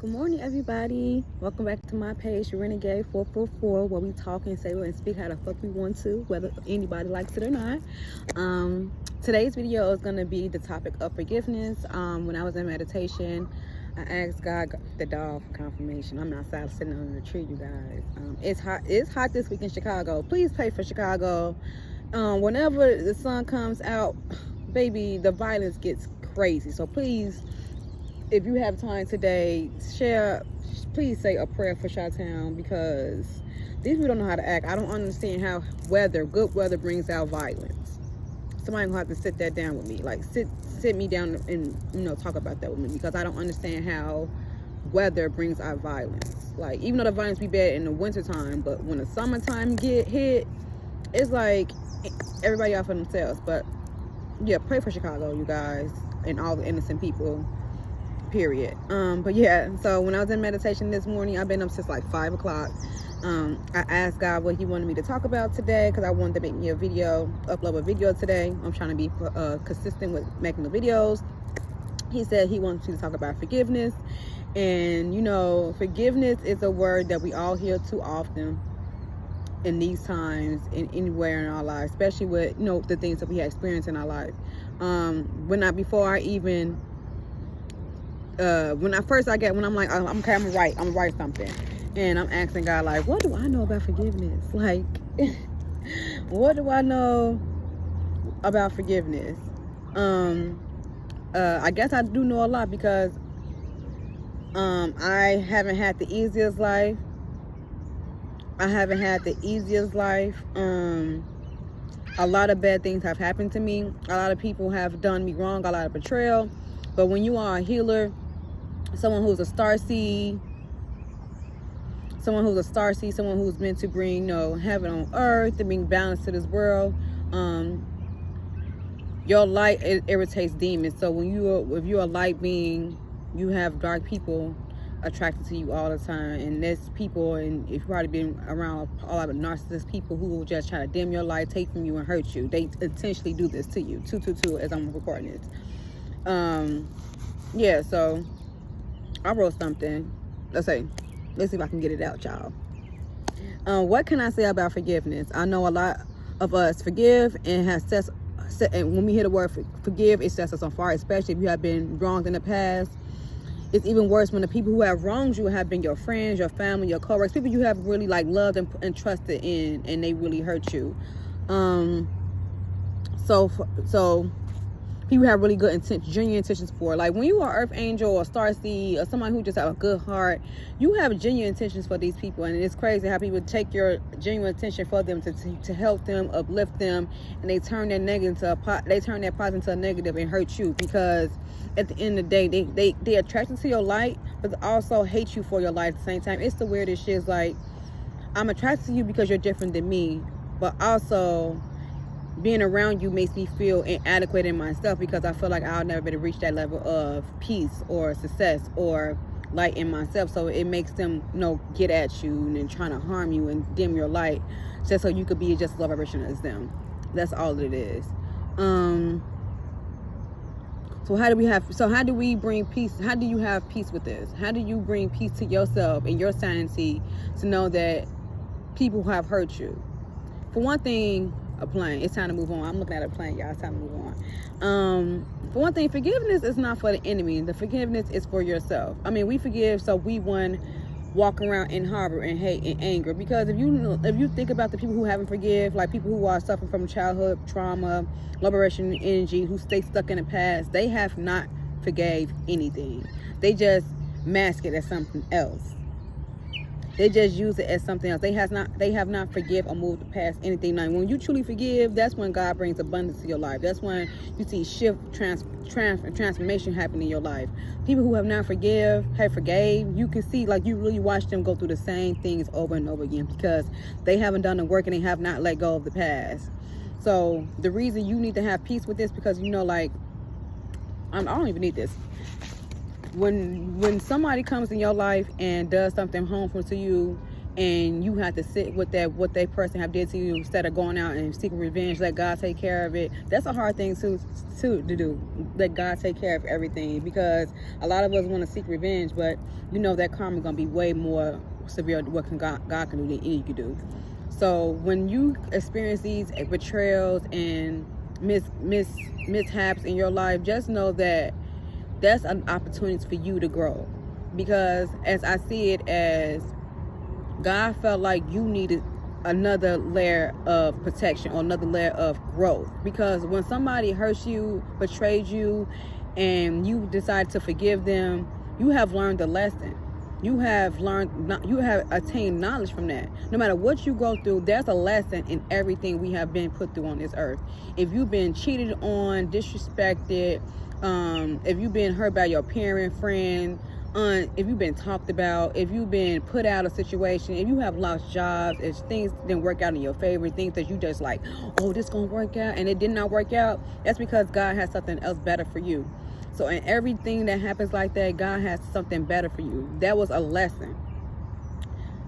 Good morning, everybody. Welcome back to my page, Renegade 444, where we talk and say and speak how the fuck we want to, whether anybody likes it or not. Today's video is going to be the topic of forgiveness. When I was in meditation, I asked God, the dog, for confirmation. I'm outside sitting under the tree, you guys. It's hot. It's hot this week in Chicago. Please pray for Chicago. Whenever the sun comes out, baby, the violence gets crazy. So please, if you have time today, please say a prayer for Chi-Town, because these people don't know how to act. I don't understand how good weather brings out violence. Somebody gonna have to sit that down with me. Like sit me down and talk about that with me, because I don't understand how weather brings out violence. Like, even though the violence be bad in the wintertime, but when the summertime get hit, it's like everybody out for themselves. But yeah, pray for Chicago, you guys, and all the innocent people. Period. But yeah, so when I was in meditation this morning, I've been up since like 5 o'clock. I asked God what he wanted me to talk about today, because I wanted to make me upload a video today. I'm trying to be consistent with making the videos. He said he wants me to talk about forgiveness. And forgiveness is a word that we all hear too often in these times and anywhere in our lives, especially with the things that we have experienced in our life. When I'm like, okay, I'm gonna write something, and I'm asking God, like, what do I know about forgiveness? Like, what do I know about forgiveness? I guess I do know a lot, because I haven't had the easiest life. A lot of bad things have happened to me. A lot of people have done me wrong, a lot of betrayal. But when you are a healer, someone who's a star seed, someone who's meant to bring heaven on earth and bring balance to this world, your light, it irritates demons. So if you're a light being, you have dark people attracted to you all the time. And there's people, and if you've probably been around a lot of narcissist people who will just try to dim your light, take from you, and hurt you. They intentionally do this to you. 222 as I'm recording this. Yeah, so I wrote something. Let's see if I can get it out, y'all. What can I say about forgiveness? I know a lot of us forgive, and and when we hear the word forgive, it sets us on fire, especially if you have been wronged in the past. It's even worse when the people who have wronged you have been your friends, your family, your coworkers, people you have really loved and trusted in, and they really hurt you. So people have really good genuine intentions for. Like, when you are Earth Angel or Star Seed or somebody who just have a good heart, you have genuine intentions for these people. And it's crazy how people take your genuine intention for them to help them, uplift them, and they turn their positive into a negative and hurt you, because at the end of the day, they attracted to your light, but they also hate you for your light at the same time. It's the weirdest shit. It's like, I'm attracted to you because you're different than me, but also being around you makes me feel inadequate in myself, because I feel like I'll never be able to reach that level of peace or success or light in myself. So it makes them get at you and trying to harm you and dim your light, just so you could be just as low vibration as them. That's all it is. So how do we bring peace? How do you have peace with this? How do you bring peace to yourself and your sanity to know that people have hurt you? For one thing, a plane. It's time to move on. I'm looking at a plane, y'all. It's time to move on. For one thing, forgiveness is not for the enemy. The forgiveness is for yourself. I mean, we forgive so we walk around in harbor and hate and anger. Because if you think about the people who haven't forgive, like people who are suffering from childhood trauma, liberation energy, who stay stuck in the past, they have not forgave anything. They just mask it as something else. They just use it as something else. They have not forgive or moved past anything. Now, when you truly forgive, that's when God brings abundance to your life. That's when you see shift, transformation happen in your life. People who have not forgave, you can see, like, you really watch them go through the same things over and over again, because they haven't done the work and they have not let go of the past. So the reason you need to have peace with this, because like, I don't even need this. When somebody comes in your life and does something harmful to you, and you have to sit with that, what that person have did to you, instead of going out and seeking revenge. Let God take care of it. That's a hard thing to do. Let God take care of everything, because a lot of us want to seek revenge, but you know that karma is gonna be way more severe than what God can do than any you can do. So when you experience these betrayals and mishaps in your life, just know that that's an opportunity for you to grow. Because as I see it, as God felt like you needed another layer of protection or another layer of growth. Because when somebody hurts you, betrayed you, and you decide to forgive them, you have learned a lesson. You have attained knowledge from that. No matter what you go through, there's a lesson in everything we have been put through on this earth. If you've been cheated on, disrespected, if you've been hurt by your parent, friend, if you've been talked about, if you've been put out of a situation, if you have lost jobs, if things didn't work out in your favor, things that you just like, oh, this gonna work out, and it did not work out, that's because God has something else better for you. So in everything that happens like that, God has something better for you. That was a lesson.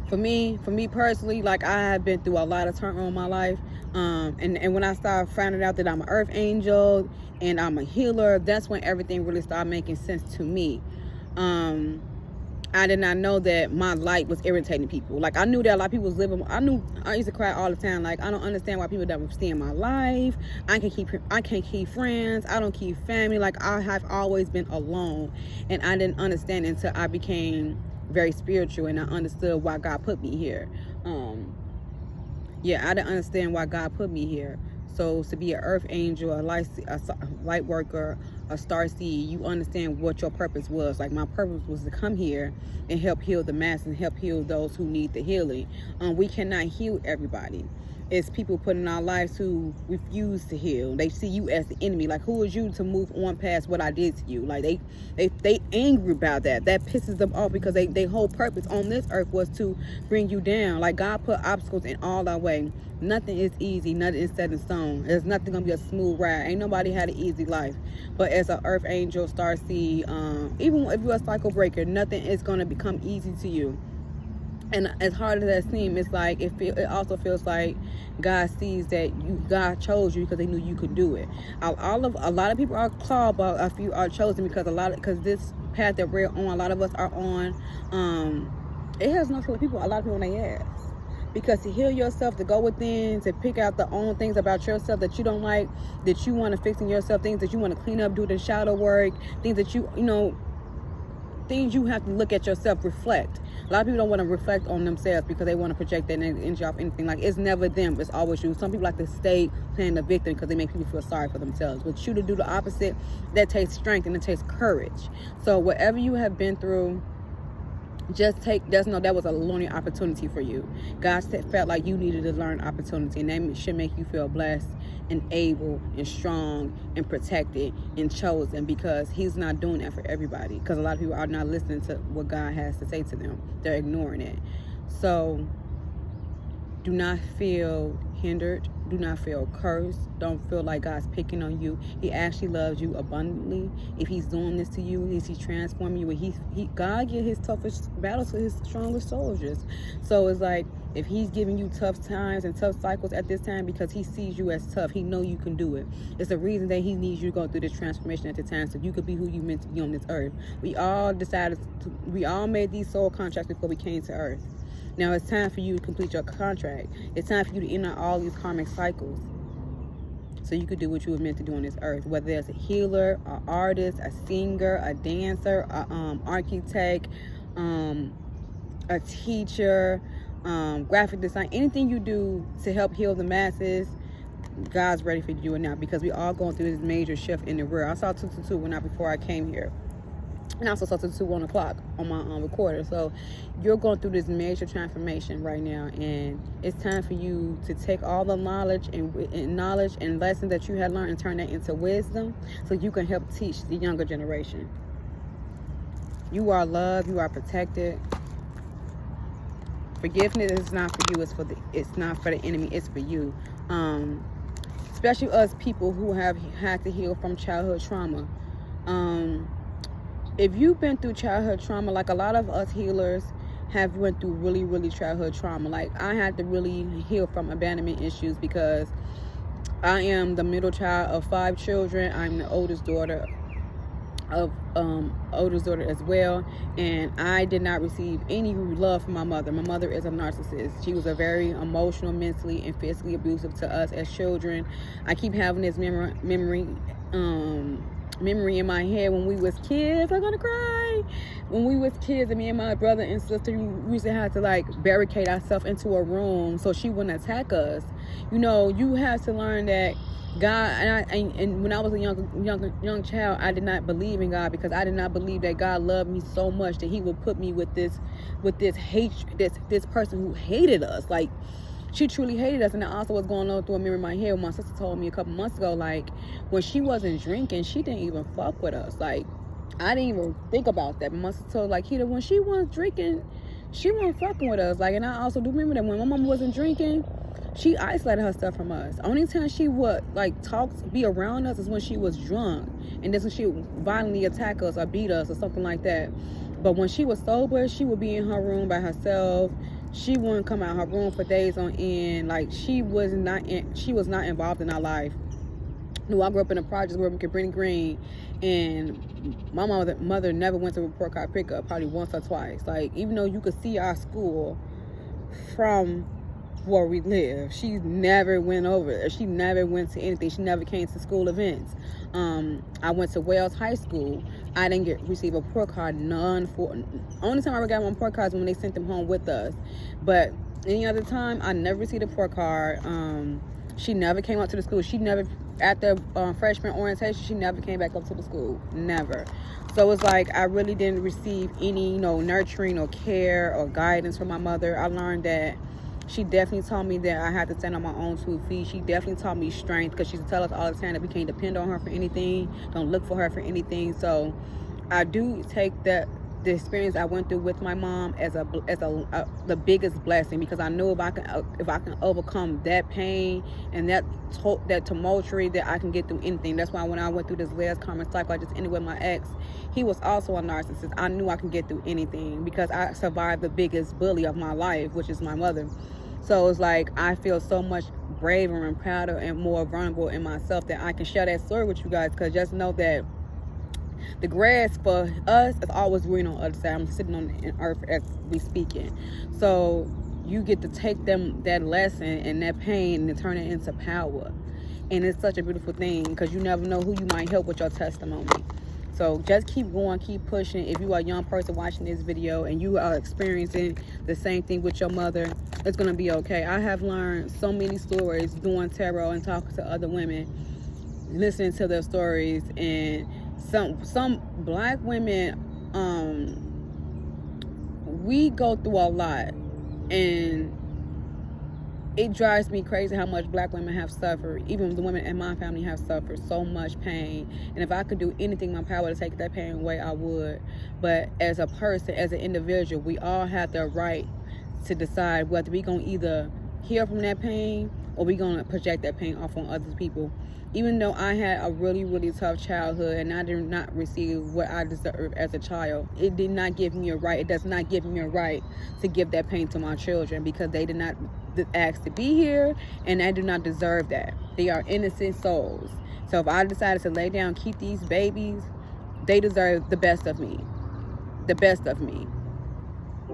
For me personally, like, I have been through a lot of turmoil in my life. And when I started finding out that I'm an earth angel and I'm a healer, that's when everything really started making sense to me. I did not know that my light was irritating people. Like, I knew that a lot of people was living. I used to cry all the time. Like, I don't understand why people don't stay in my life. I can't keep friends. I don't keep family. Like, I have always been alone, and I didn't understand until I became very spiritual and I understood why God put me here. I didn't understand why God put me here. So to be an earth angel, a light worker, a star seed, you understand what your purpose was. Like, my purpose was to come here and help heal the masses and help heal those who need the healing. We cannot heal everybody. It's people put in our lives who refuse to heal. They see you as the enemy. Like, who is you to move on past what I did to you? Like, they angry about that. That pisses them off, because they whole purpose on this earth was to bring you down. Like, God put obstacles in all our way. Nothing is easy. Nothing is set in stone. There's nothing gonna be a smooth ride. Ain't nobody had an easy life. But as an earth angel, star seed, even if you're a cycle breaker, nothing is gonna become easy to you. And as hard as that seems, it's like it also feels like God sees that God chose you because they knew you could do it. A lot of people are called, but a few are chosen because this path that we're on, a lot of us are on. It has no for people. A lot of people on their ass. Because to heal yourself, to go within, to pick out the own things about yourself that you don't like, that you want to fix in yourself, things that you want to clean up, do the shadow work, things that things you have to look at yourself, reflect. A lot of people don't want to reflect on themselves because they want to project that energy off anything. Like, it's never them, it's always you. Some people like to stay playing the victim because they make people feel sorry for themselves. But you to do the opposite, that takes strength and it takes courage. So whatever you have been through, just know that was a learning opportunity for you. God felt like you needed to learn opportunity, and that should make you feel blessed and able and strong and protected and chosen, because he's not doing that for everybody, because a lot of people are not listening to what God has to say to them. They're ignoring it. So do not feel hindered. Do not feel cursed. Don't feel like God's picking on you. He actually loves you abundantly. If he's doing this to you, he's transforming you. God gives his toughest battles to his strongest soldiers. So it's like, if he's giving you tough times and tough cycles at this time, because he sees you as tough, he knows you can do it. It's the reason that he needs you to go through this transformation at the time, so you could be who you meant to be on this earth. We all made these soul contracts before we came to earth. Now it's time for you to complete your contract. It's time for you to end all these karmic cycles, so you could do what you were meant to do on this earth. Whether it's a healer, an artist, a singer, a dancer, a architect, a teacher, graphic design, anything you do to help heal the masses, God's ready for you to do it now, because we all going through this major shift in the world. I saw 222 when before I came here. And I also saw 1 o'clock on my recorder. So you're going through this major transformation right now, and it's time for you to take all the knowledge and lessons that you had learned and turn that into wisdom, so you can help teach the younger generation. You are loved. You are protected. Forgiveness is not for you. It's not for the enemy. It's for you. Especially us people who have had to heal from childhood trauma. If you've been through childhood trauma, like a lot of us healers have went through really childhood trauma. Like, I had to really heal from abandonment issues because I am the middle child of 5 children. I'm the oldest daughter as well, and I did not receive any love from my mother. My mother is a narcissist. She was a very emotional, mentally, and physically abusive to us as children. I keep having this memory in my head when we was kids. I'm gonna cry. When we was kids, and me and my brother and sister, we used to have to like barricade ourselves into a room so she wouldn't attack us. You know, you have to learn that God, and when I was a young child, I did not believe in God because I did not believe that God loved me so much that He would put me with this this person who hated us. Like, she truly hated us. And I also was going on through a mirror in my head when my sister told me a couple months ago, like, when she wasn't drinking, she didn't even fuck with us. Like, I didn't even think about that. But my sister told, like, Keita, when she wasn't drinking, she wasn't fucking with us. Like, and I also do remember that when my mom wasn't drinking, she isolated herself from us. Only time she would like be around us is when she was drunk, and that's when she would violently attack us or beat us or something like that. But when she was sober, she would be in her room by herself. She wouldn't come out her room for days on end. Like, she was not involved in our life. You know, I grew up in a project where we could bring green, and my mother never went to a report card pickup, probably once or twice. Like, even though you could see our school from where we live, she never went over there. She never went to anything. She never came to school events. I went to Wells High School. I didn't receive a report card. Only time I ever got my report cards when they sent them home with us. But any other time, I never received a report card. She never came up to the school. She never, at the freshman orientation, she never came back up to the school. Never. So it's like I really didn't receive any, nurturing or care or guidance from my mother. I learned that she definitely taught me that I had to stand on my own 2 feet. She definitely taught me strength, because she used to tell us all the time that we can't depend on her for anything, don't look for her for anything. So I do take the experience I went through with my mom as the biggest blessing, because I know if I can overcome that pain and that tumultuary, that I can get through anything. That's why when I went through this last karmic cycle I just ended with my ex, he was also a narcissist. I knew I can get through anything because I survived the biggest bully of my life, which is my mother. So it's like I feel so much braver and prouder and more vulnerable in myself that I can share that story with you guys, because just know that the grass for us is always green on the other side. I'm sitting on the earth as we speaking. So you get to take that lesson and that pain and turn it into power. And it's such a beautiful thing, because you never know who you might help with your testimony. So just keep going, keep pushing. If you are a young person watching this video and you are experiencing the same thing with your mother, it's going to be okay. I have learned so many stories doing tarot and talking to other women, listening to their stories. And some black women, we go through a lot, and it drives me crazy how much black women have suffered. Even the women in my family have suffered so much pain. And if I could do anything in my power to take that pain away, I would. But as a person, as an individual, we all have the right to decide whether we're going to either heal from that pain or we're going to project that pain off on other people. Even though I had a really tough childhood and I did not receive what I deserved as a child, it did not give me a right. It does not give me a right to give that pain to my children, because they did not ask to be here, and I do not deserve that. They are innocent souls. So if I decided to lay down, keep these babies, they deserve the best of me. The best of me.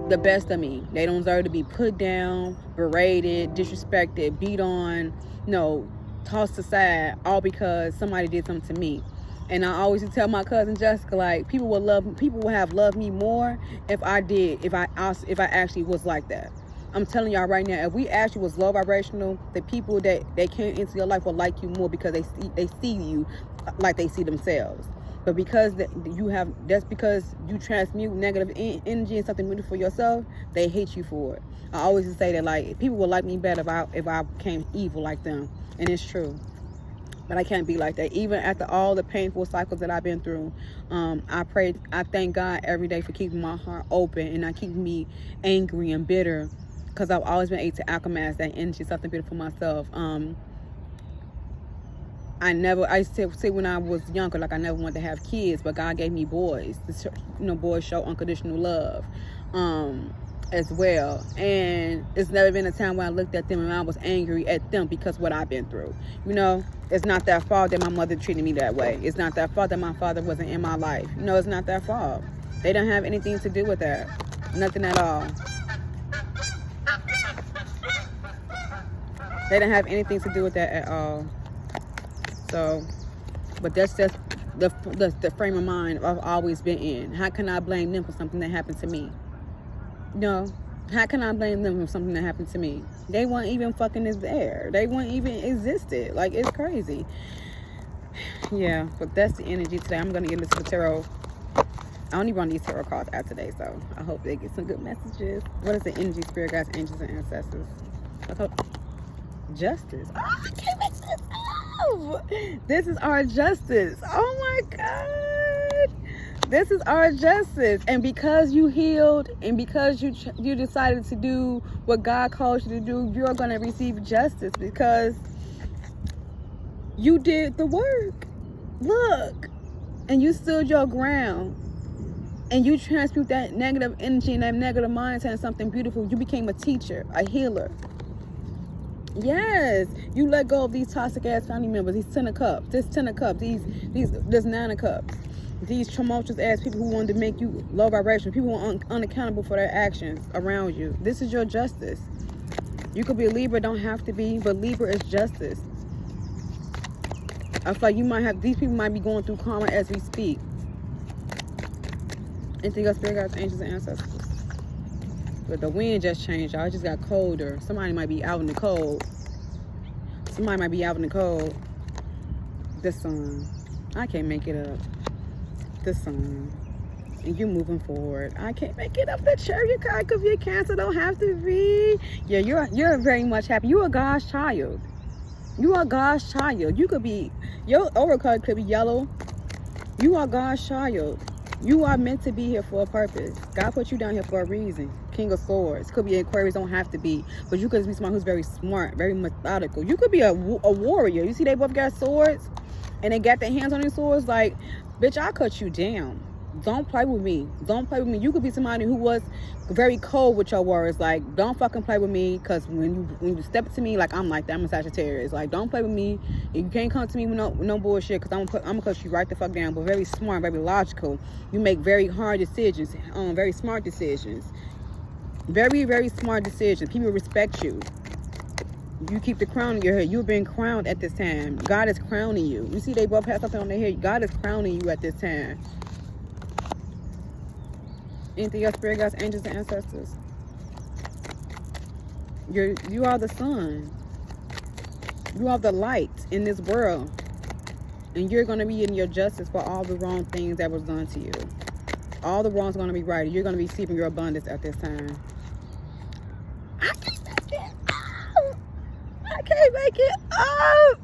The best of me. They don't deserve to be put down, berated, disrespected, beat on, tossed aside, all because somebody did something to me. And I always tell my cousin Jessica, like, people will have loved me more if I actually was like that. I'm telling y'all right now, if we actually was low vibrational, the people that came into your life will like you more, because they see you like they see themselves. But because that's because you transmute negative energy and something beautiful for yourself, they hate you for it. I always say that, like, people will like me better if I became evil like them. And it's true. But I can't be like that. Even after all the painful cycles that I've been through, I thank God every day for keeping my heart open and not keeping me angry and bitter, because I've always been able to alchemize that energy, something beautiful for myself. I used to say when I was younger, like, I never wanted to have kids, but God gave me boys. Boys show unconditional love. as well. And it's never been a time when I looked at them and I was angry at them because what I've been through. You know, it's not their fault that my mother treated me that way. It's not their fault that my father wasn't in my life. You know, it's not their fault. They don't have anything to do with that. Nothing at all. They don't have anything to do with that at all. So, but that's just the frame of mind I've always been in. How can I blame them for something that happened to me? No. How can I blame them for something that happened to me? They weren't even fucking there. They weren't even existed. Like, it's crazy. Yeah, but that's the energy today. I'm going to get into the tarot. I only run these tarot cards out today, so I hope they get some good messages. What is the energy, spirit guides, angels, and ancestors? Justice. Oh, I can't make this up. This is our justice. Oh my God. This is our justice. And because you healed and because you decided to do what God calls you to do, you're going to receive justice because you did the work. Look. And you stood your ground. And you transmute that negative energy and that negative mindset into something beautiful. You became a teacher, a healer. Yes, you let go of these toxic ass family members, these 10 of cups, this 10 of cups, this 9 of cups, these tumultuous ass people who wanted to make you low vibration, people who are unaccountable for their actions around you. This is your justice. You could be a Libra, don't have to be, but Libra is justice. I feel like you might have, these people might be going through karma as we speak. Anything else, spirit guides, angels, and ancestors? But the wind just changed, y'all. It just got colder. Somebody might be out in the cold. Somebody might be out in the cold. The sun. I can't make it up. The sun. And you moving forward. I can't make it up. The Chariot card could be a Cancer. Don't have to be. Yeah, you're very much happy. You're a God's child. You are God's child. You could be, your overcard could be yellow. You are God's child. You are meant to be here for a purpose. God put you down here for a reason. King of Swords. Could be Aquarius, don't have to be. But you could be someone who's very smart, very methodical. You could be a warrior. You see they both got swords? And they got their hands on their swords like, bitch, I'll cut you down. Don't play with me. Don't play with me. You could be somebody who was very cold with your words. Like, don't fucking play with me. Because when you step to me, like, I'm like that. I'm a Sagittarius. Like, don't play with me. You can't come to me with no bullshit. Because I'm going to cut you right the fuck down. But very smart, very logical. You make very hard decisions. Very smart decisions. Very, very smart decisions. People respect you. You keep the crown in your head. You're being crowned at this time. God is crowning you. You see they both have something on their head. God is crowning you at this time. Anything else, spirit guides, angels, and ancestors? You are the sun. You are the light in this world. And you're going to be in your justice for all the wrong things that was done to you. All the wrongs are going to be right. You're going to be receiving your abundance at this time. I can't make it up. I can't make it up.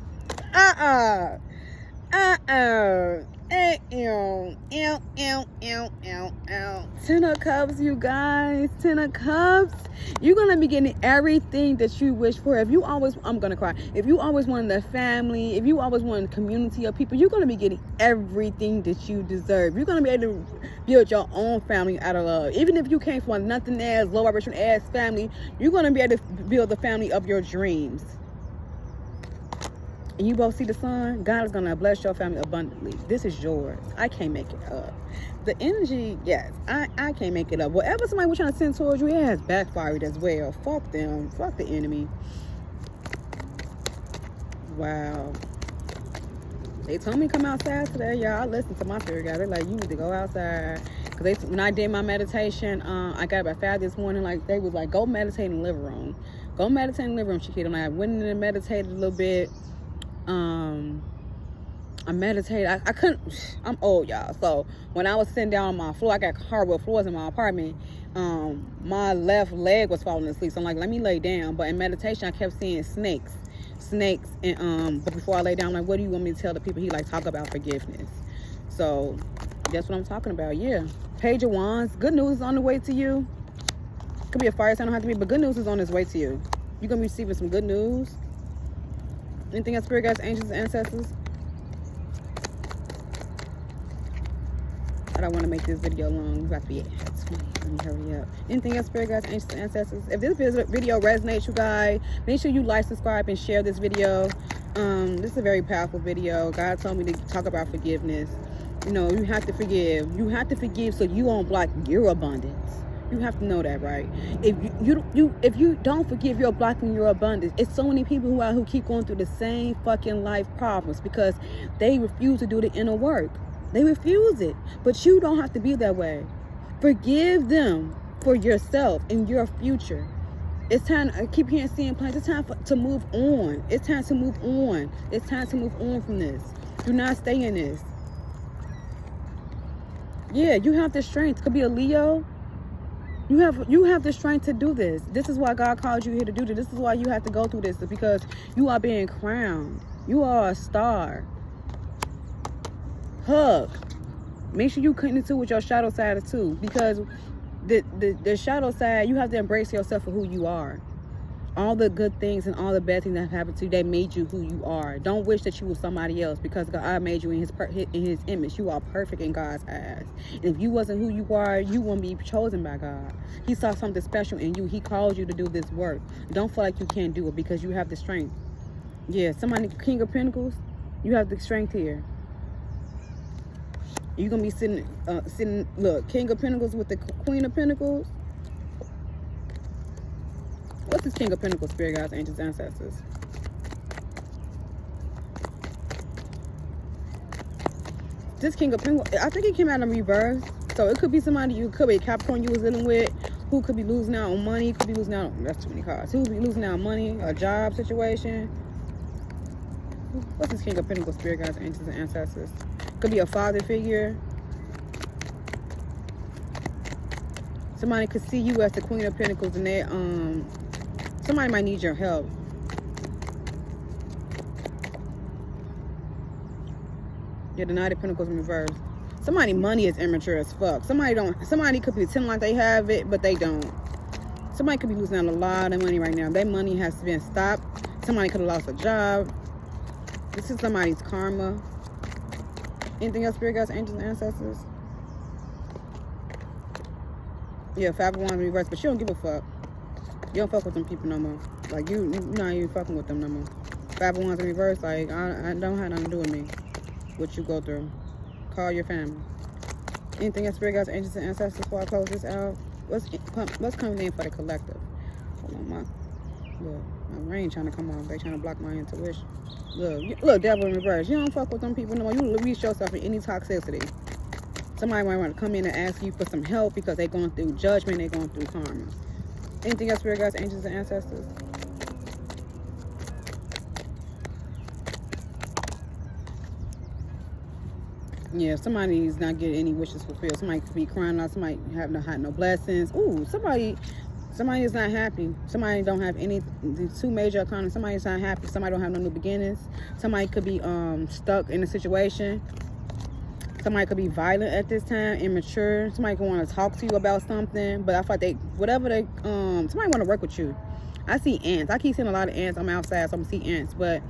Ten of Cups, you guys. 10 of Cups. You're gonna be getting everything that you wish for. If you always, I'm gonna cry. If you always wanted a family, if you always wanted a community of people, you're gonna be getting everything that you deserve. You're gonna be able to build your own family out of love. Even if you came from nothing as low vibration as family, you're gonna be able to build the family of your dreams. And you both see the sun, God is going to bless your family abundantly. This is yours. I can't make it up. The energy, yes, I can't make it up. Whatever somebody was trying to send towards you, it has backfired as well. Fuck them. Fuck the enemy. Wow. They told me to come outside today, y'all. I listened to my spirit guide. They're like, you need to go outside. Because when I did my meditation, I got about 5 this morning. Like, they was like, go meditate in the living room. Go meditate in the living room, Chiquita. And I went in and meditated a little bit. I meditate. I couldn't. I'm old, y'all. So when I was sitting down on my floor, I got hardwood floors in my apartment. My left leg was falling asleep. So I'm like, let me lay down. But in meditation, I kept seeing snakes. And but before I lay down, I'm like, what do you want me to tell the people? He like talk about forgiveness. So that's what I'm talking about. Yeah. Page of Wands. Good news is on the way to you. Could be a fire sign, don't have to be, but good news is on its way to you. You're gonna be receiving some good news. Anything else, spirit guides, angels, and ancestors? I don't want to make this video long. It's about to be at 20. Let me hurry up. Anything else, spirit guides, ancient ancestors? If this video resonates, you guys, make sure you like, subscribe, and share this video. This is a very powerful video. God told me to talk about forgiveness. You know, you have to forgive. You have to forgive so you won't block your abundance. You have to know that, right? If you don't forgive, you're blocking your abundance. It's so many people who keep going through the same fucking life problems because they refuse to do the inner work. They refuse it. But you don't have to be that way. Forgive them for yourself and your future. It's time. I keep hearing, seeing plans. It's time to move on. It's time to move on. It's time to move on from this. Do not stay in this. Yeah, you have the strength. Could be a Leo. You have the strength to do this. This is why God called you here to do this. This is why you have to go through this, because you are being crowned. You are a star. Hug. Make sure you connect with your shadow side too, because the shadow side, you have to embrace yourself for who you are. All the good things and all the bad things that have happened to you, they made you who you are. Don't wish that you were somebody else, because God made you in his image. You are perfect in God's eyes. And if you wasn't who you are, you wouldn't be chosen by God. He saw something special in you. He called you to do this work. Don't feel like you can't do it, because you have the strength. Yeah, somebody, King of Pentacles, you have the strength here. You're going to be sitting, look, King of Pentacles with the Queen of Pentacles. What's this King of Pentacles, spirit guides, angels, ancestors? This King of Pentacles, I think it came out in reverse. So it could be somebody, you could be a Capricorn you was dealing with, who could be losing out on money, could be losing out on, that's too many cards. Who would be losing out on money, a job situation. What's this King of Pentacles, spirit guides, angels, and ancestors? Could be a father figure. Somebody could see you as the Queen of Pentacles, and they somebody might need your help. Yeah, the Knight of Pentacles in reverse. Somebody money is immature as fuck. Somebody could be pretending like they have it, but they don't. Somebody could be losing out a lot of money right now. Their money has been stopped. Somebody could have lost a job. This is somebody's karma. Anything else, spirit guides, angels, and ancestors? Yeah, 5 of Wands in reverse, but you don't give a fuck. You don't fuck with them people no more. Like, you're not even fucking with them no more. 5 of Wands in reverse, like, I don't have nothing to do with me. What you go through. Call your family. Anything else, spirit guides, angels, and ancestors before I close this out? What's coming in for the collective? Hold on, my rain trying to come on. They trying to block my intuition. Look, devil in reverse. You don't fuck with them people no more. You release yourself from any toxicity. Somebody might want to come in and ask you for some help because they're going through judgment, they're going through karma. Anything else, spirit guides, angels, and ancestors? Yeah, somebody's not getting any wishes fulfilled. Somebody could be crying out. Somebody have no blessings. Ooh, somebody is not happy. Somebody don't have any, the 2 major economies. Somebody's not happy. Somebody don't have no new beginnings. Somebody could be stuck in a situation. Somebody could be violent at this time, immature. Somebody could want to talk to you about something, but I thought somebody want to work with you. I see ants. I keep seeing a lot of ants. I'm outside, so I'm see ants, but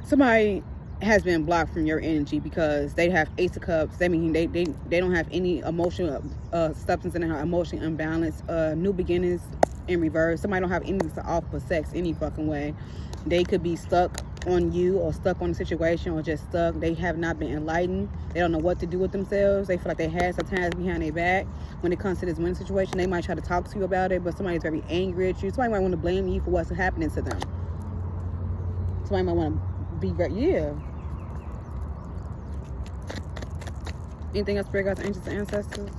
somebody has been blocked from your energy because they have Ace of Cups. That means they don't have any emotional substance in their emotional imbalance. New beginnings in reverse. Somebody don't have anything to offer sex any fucking way. They could be stuck on you or stuck on the situation or just stuck. They have not been enlightened. They don't know what to do with themselves. They feel like they had some times behind their back. When it comes to this winning situation, they might try to talk to you about it, but somebody's very angry at you. Somebody might want to blame you for what's happening to them. Somebody might want to be very, yeah. Anything else, spirit guides, angels, and ancestors?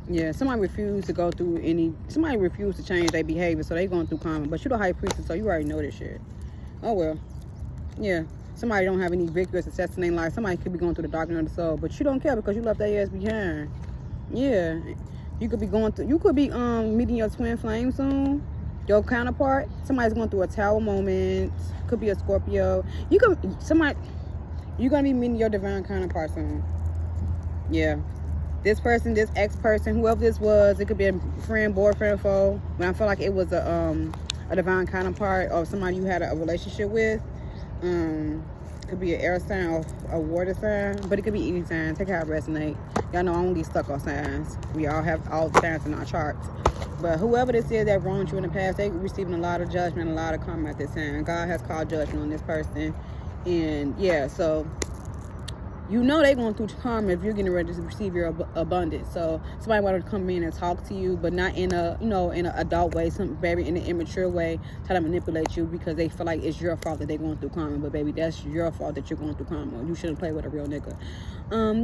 Yeah, somebody refused to go through somebody refused to change their behavior, so they going through karma. But you're the high priestess, so you already know this shit. Oh well. Yeah. Somebody don't have any victory or success in their life. Somebody could be going through the dark night of the soul, but you don't care because you left their ass behind. Yeah. You could be going through, you could be meeting your twin flame soon, your counterpart. Somebody's going through a tower moment. Could be a Scorpio. You're gonna be meeting your divine counterpart soon. Yeah, this person, this ex-person, whoever this was, it could be a friend, boyfriend, foe, but I feel like it was a divine counterpart or somebody you had a relationship with. Could be an air sign or a water sign, but it could be any sign. Take how it resonate. Y'all know I don't get stuck on signs. We all have all the signs in our charts. But whoever this is that wronged you in the past, they receiving a lot of judgment, a lot of karma at this time. God has called judgment on this person. And yeah, so you know they're going through karma if you're getting ready to receive your abundance. So somebody wanted to come in and talk to you, but not in a, you know, in an adult way, some very in an immature way, try to manipulate you because they feel like it's your fault that they're going through karma. But baby, that's your fault that you're going through karma. You shouldn't play with a real nigga.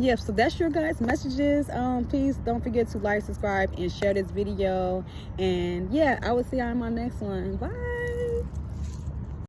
Yeah, so that's your guys' messages. Please don't forget to like, subscribe, and share this video. And yeah, I will see y'all in my next one. Bye.